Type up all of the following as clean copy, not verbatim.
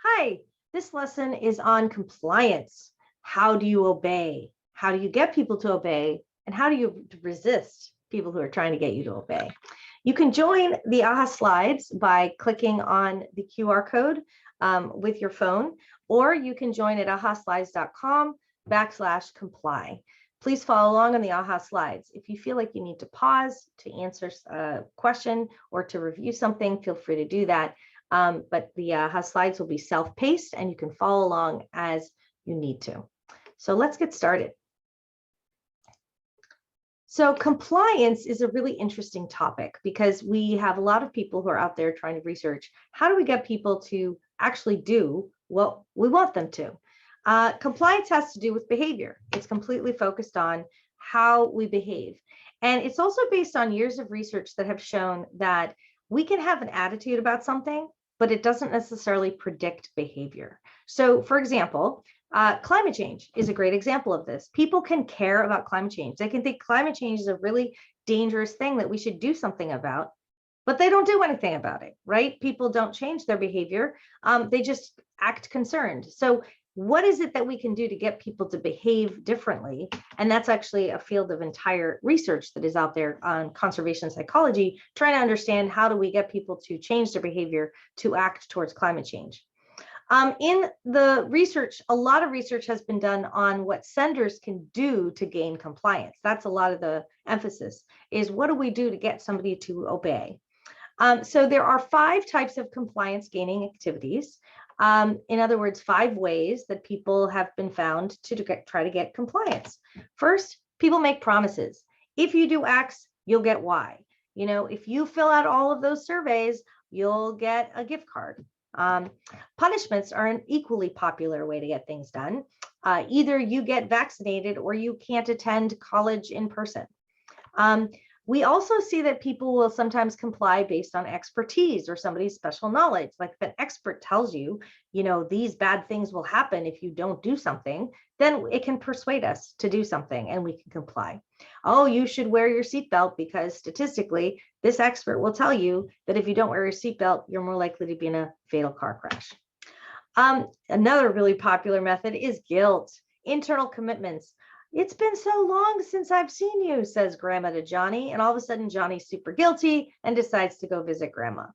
Hi, this lesson is on compliance. How do you obey? How do you get people to obey? And how do you resist people who are trying to get you to obey? You can join the AHA slides by clicking on the QR code with your phone, or you can join at ahaslides.com/comply. Please follow along on the AHA slides. If you feel like you need to pause to answer a question or to review something, feel free to do that. But the slides will be self-paced and you can follow along as you need to. So let's get started. So compliance is a really interesting topic because we have a lot of people who are out there trying to research how do we get people to actually do what we want them to. Compliance has to do with behavior. It's completely focused on how we behave. And it's also based on years of research that have shown that we can have an attitude about something, but it doesn't necessarily predict behavior. So for example, climate change is a great example of this. People can care about climate change. They can think climate change is a really dangerous thing that we should do something about, but they don't do anything about it, right? People don't change their behavior. They just act concerned. So what is it that we can do to get people to behave differently? And that's actually a field of entire research that is out there on conservation psychology, trying to understand how do we get people to change their behavior to act towards climate change. In the research, a lot of research has been done on what senders can do to gain compliance. That's a lot of the emphasis, is what do we do to get somebody to obey? So there are 5 types of compliance gaining activities. In other words, 5 ways that people have been found to try to get compliance. First, people make promises. If you do X, you'll get Y. You know, if you fill out all of those surveys, you'll get a gift card. Punishments are an equally popular way to get things done. Either you get vaccinated or you can't attend college in person. We also see that people will sometimes comply based on expertise or somebody's special knowledge. Like if an expert tells you, you know, these bad things will happen if you don't do something, then it can persuade us to do something and we can comply. Oh, you should wear your seatbelt because statistically, this expert will tell you that if you don't wear your seatbelt, you're more likely to be in a fatal car crash. Another really popular method is guilt, internal commitments. It's been so long since I've seen you, says Grandma to Johnny, and all of a sudden Johnny's super guilty and decides to go visit Grandma.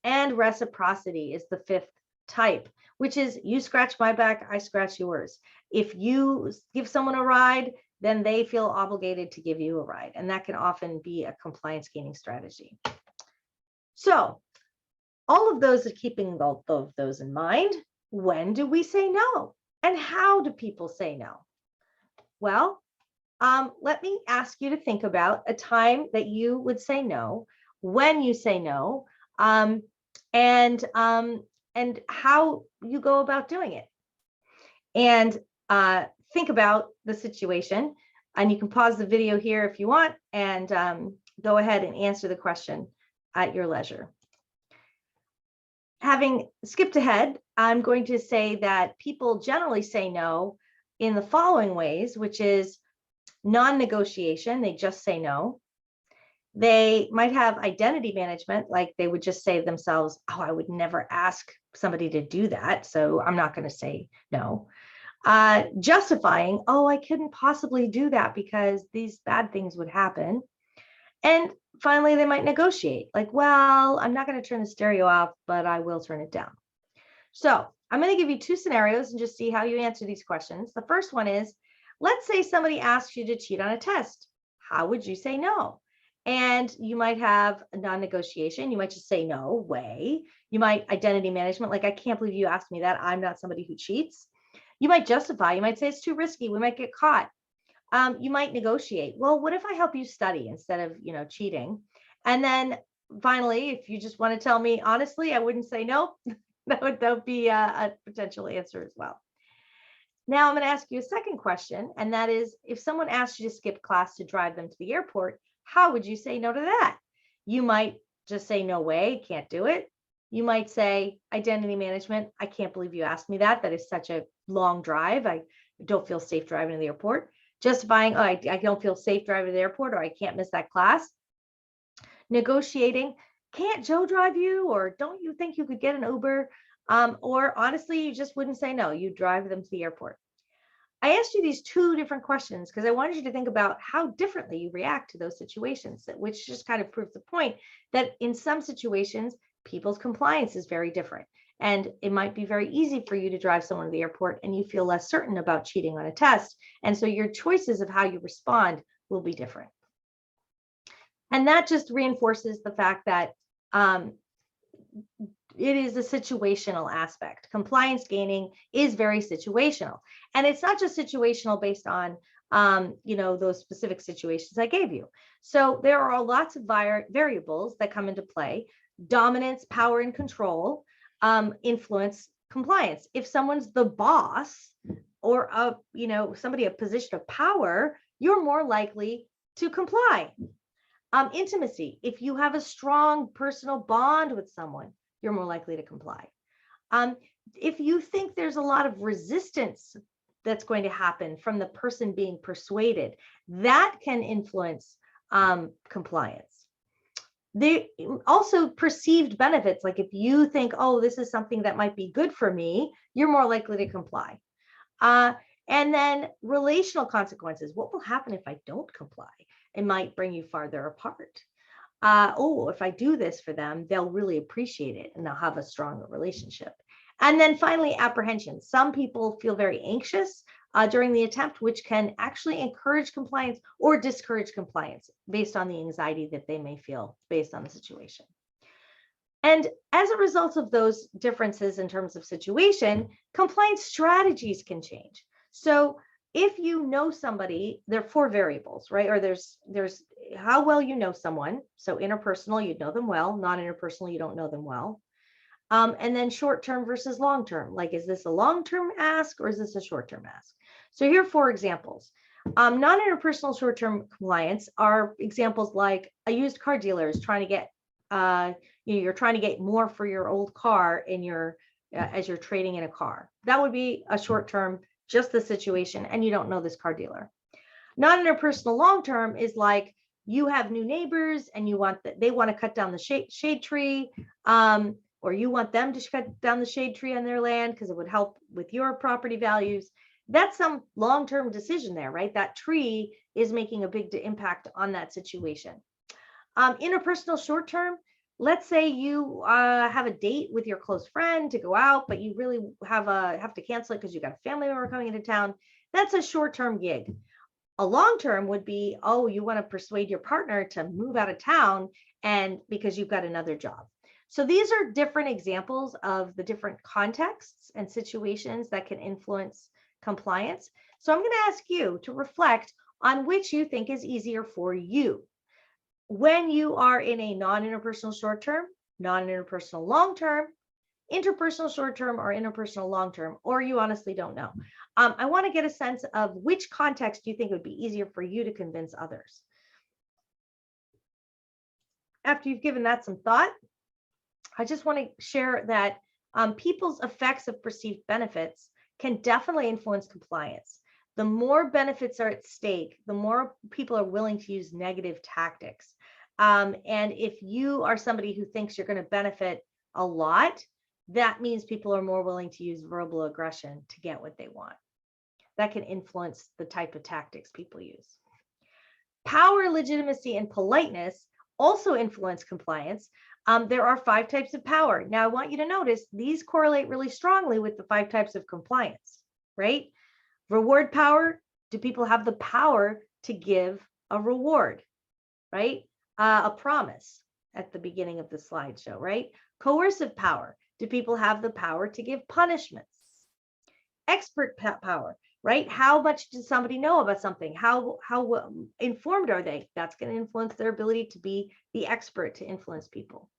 And reciprocity is the 5th type, which is you scratch my back, I scratch yours. If you give someone a ride, then they feel obligated to give you a ride, and that can often be a compliance gaining strategy. So all of those are keeping both of those in mind. When do we say no? And how do people say no? Well, let me ask you to think about a time that you would say no, when you say no, and how you go about doing it. And think about the situation, and you can pause the video here if you want, and go ahead and answer the question at your leisure. Having skipped ahead, I'm going to say that people generally say no in the following ways, which is non-negotiation. They just say no. They might have identity management, like they would just say to themselves, oh, I would never ask somebody to do that, so I'm not going to say no. Justifying, oh, I couldn't possibly do that because these bad things would happen. And finally, they might negotiate, like, well, I'm not going to turn the stereo off, but I will turn it down. So I'm going to give you 2 scenarios and just see how you answer these questions. The first one is, let's say somebody asks you to cheat on a test. How would you say no? And you might have a non-negotiation. You might just say no way. You might identity management, like, I can't believe you asked me that. I'm not somebody who cheats. You might justify. You might say it's too risky. We might get caught. You might negotiate. Well, what if I help you study instead of, you know, cheating? And then finally, if you just want to tell me honestly, I wouldn't say no. That would be a potential answer as well. Now I'm going to ask you a second question, and that is, if someone asked you to skip class to drive them to the airport, how would you say no to that? You might just say, no way, can't do it. You might say, identity management, I can't believe you asked me that. That is such a long drive. I don't feel safe driving to the airport. Justifying, oh, I don't feel safe driving to the airport, or I can't miss that class. Negotiating, can't Joe drive you? Or don't you think you could get an Uber? Or honestly, you just wouldn't say no. You drive them to the airport. I asked you these two different questions because I wanted you to think about how differently you react to those situations, which just kind of proves the point that in some situations, people's compliance is very different. And it might be very easy for you to drive someone to the airport and you feel less certain about cheating on a test. And so your choices of how you respond will be different. And that just reinforces the fact that it is a situational aspect. Compliance gaining is very situational. And it's not just situational based on those specific situations I gave you. So there are lots of variables that come into play. Dominance, power, and control influence compliance. If someone's the boss or somebody a position of power, you're more likely to comply. Intimacy. If you have a strong personal bond with someone, you're more likely to comply. If you think there's a lot of resistance that's going to happen from the person being persuaded, that can influence compliance. They also perceived benefits, like if you think, oh, this is something that might be good for me, you're more likely to comply. And then relational consequences. What will happen if I don't comply? It might bring you farther apart. If I do this for them, they'll really appreciate it and they'll have a stronger relationship. And then finally, apprehension. Some people feel very anxious during the attempt, which can actually encourage compliance or discourage compliance based on the anxiety that they may feel based on the situation. And as a result of those differences in terms of situation, compliance strategies can change. So if you know somebody, there are 4 variables, right? Or there's how well you know someone. So interpersonal, you know them well. Non-interpersonal, you don't know them well. And then short-term versus long-term. Like, is this a long-term ask or is this a short-term ask? So here are 4 examples. Non-interpersonal short-term compliance are examples like a used car dealer is trying to get, you're trying to get more for your old car in your as you're trading in a car. That would be a short-term, just the situation, and you don't know this car dealer. Non-interpersonal long-term is like you have new neighbors and you want that they want to cut down the shade tree, or you want them to cut down the shade tree on their land because it would help with your property values. That's some long-term decision there, right? That tree is making a big impact on that situation. Interpersonal short-term, let's say you have a date with your close friend to go out, but you really have to cancel it because you got a family member coming into town. That's a short-term gig. A long-term would be, oh, you want to persuade your partner to move out of town and because you've got another job. So these are different examples of the different contexts and situations that can influence compliance. So I'm going to ask you to reflect on which you think is easier for you. When you are in a non-interpersonal short-term, non-interpersonal long-term, interpersonal short-term, or interpersonal long-term, or you honestly don't know. I want to get a sense of which context you think would be easier for you to convince others. After you've given that some thought, I just want to share that people's effects of perceived benefits can definitely influence compliance. The more benefits are at stake, the more people are willing to use negative tactics. And if you are somebody who thinks you're going to benefit a lot, that means people are more willing to use verbal aggression to get what they want. That can influence the type of tactics people use. Power, legitimacy, and politeness also influence compliance. There are 5 types of power. Now, I want you to notice these correlate really strongly with the 5 types of compliance, right? Reward power, do people have the power to give a reward, right? A promise at the beginning of the slideshow, right? Coercive power, do people have the power to give punishments? Expert power, right? How much does somebody know about something? How informed are they? That's going to influence their ability to be the expert to influence people.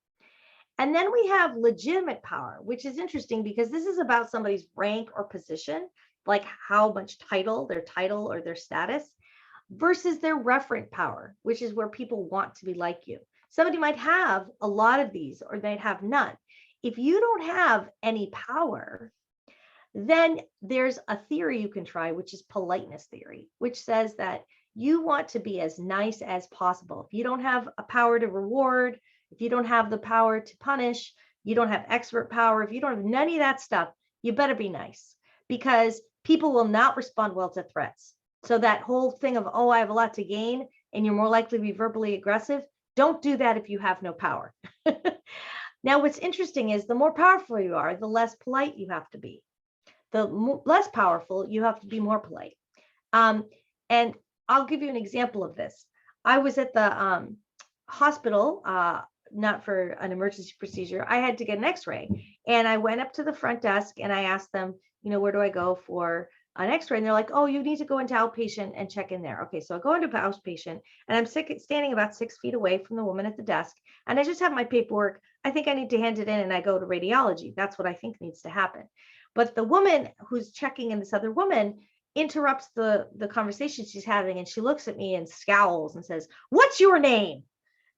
And then we have legitimate power, which is interesting because this is about somebody's rank or position, like how much their title or their status, versus their referent power, which is where people want to be like you. Somebody might have a lot of these or they'd have none. If you don't have any power, then there's a theory you can try, which is politeness theory, which says that you want to be as nice as possible. If you don't have a power to reward, if you don't have the power to punish, you don't have expert power, if you don't have any of that stuff, you better be nice, because people will not respond well to threats. So that whole thing of, oh, I have a lot to gain and you're more likely to be verbally aggressive, don't do that if you have no power. Now, what's interesting is the more powerful you are, the less polite you have to be. The less powerful, you have to be more polite. And I'll give you an example of this. I was at the hospital, not for an emergency procedure. I had to get an x-ray, and I went up to the front desk and I asked them, where do I go for an x-ray? And they're like, oh, you need to go into outpatient and check in there. Okay, so I go into outpatient, and I'm standing about 6 feet away from the woman at the desk, and I just have my paperwork. I think I need to hand it in, and I go to radiology. That's what I think needs to happen. But the woman who's checking in, this other woman, interrupts the conversation she's having, and she looks at me and scowls and says, "What's your name?"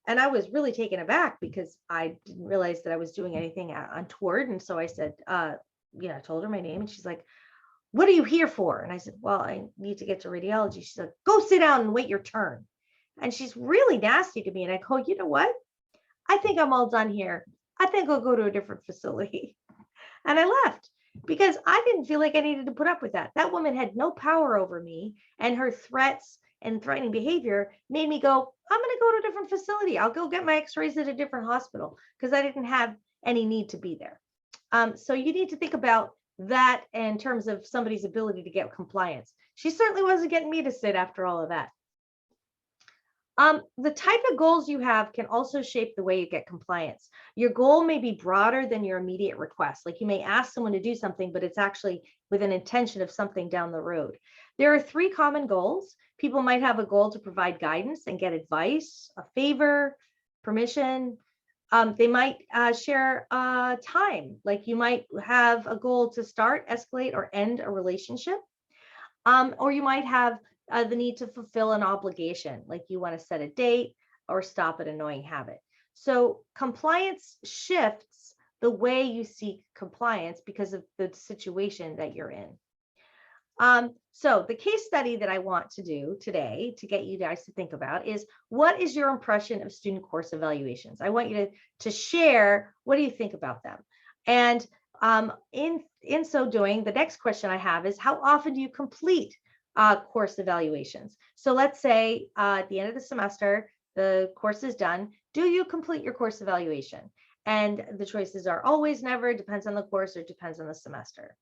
And I was really taken aback because I didn't realize that I was doing anything untoward. And so I said, I told her my name, and she's like, "What are you here for?" And I said, "Well, I need to get to radiology." She's like, "Go sit down and wait your turn." And she's really nasty to me. And I go, "You know what? I think I'm all done here. I think I'll go to a different facility." And I left because I didn't feel like I needed to put up with that. That woman had no power over me, and her threats and threatening behavior made me go, I'm going to go to a different facility. I'll go get my x-rays at a different hospital, because I didn't have any need to be there. So you need to think about that in terms of somebody's ability to get compliance. She certainly wasn't getting me to sit after all of that. The type of goals you have can also shape the way you get compliance. Your goal may be broader than your immediate request. Like, you may ask someone to do something, but it's actually with an intention of something down the road. There are 3 common goals. People might have a goal to provide guidance and get advice, a favor, permission. They might share time. Like, you might have a goal to start, escalate, or end a relationship. Or you might have the need to fulfill an obligation, like you want to set a date or stop an annoying habit. So compliance shifts the way you seek compliance because of the situation that you're in. So the case study that I want to do today to get you guys to think about is, what is your impression of student course evaluations? I want you to share, what do you think about them? And in so doing, the next question I have is, how often do you complete course evaluations? So let's say at the end of the semester, the course is done. Do you complete your course evaluation? And the choices are always, never, depends on the course, or depends on the semester.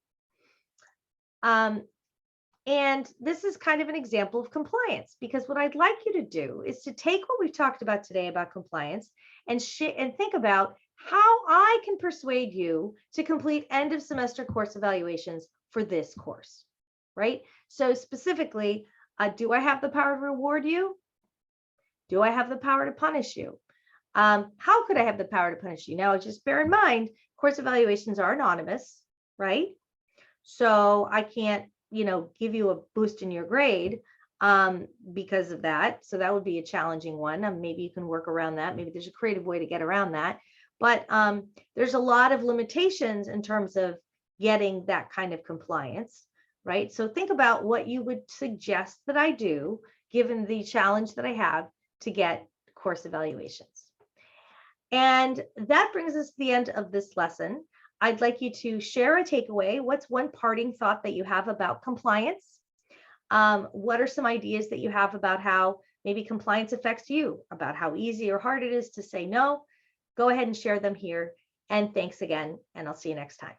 And this is kind of an example of compliance, because what I'd like you to do is to take what we've talked about today about compliance and think about how I can persuade you to complete end of semester course evaluations for this course, right? So specifically, do I have the power to reward you? Do I have the power to punish you? How could I have the power to punish you? Now, just bear in mind, course evaluations are anonymous, right? So I can't, give you a boost in your grade because of that. So that would be a challenging one. Maybe you can work around that. Maybe there's a creative way to get around that. But there's a lot of limitations in terms of getting that kind of compliance, right? So think about what you would suggest that I do, given the challenge that I have to get course evaluations. And that brings us to the end of this lesson. I'd like you to share a takeaway. What's one parting thought that you have about compliance? What are some ideas that you have about how maybe compliance affects you, about how easy or hard it is to say no? Go ahead and share them here. And thanks again, and I'll see you next time.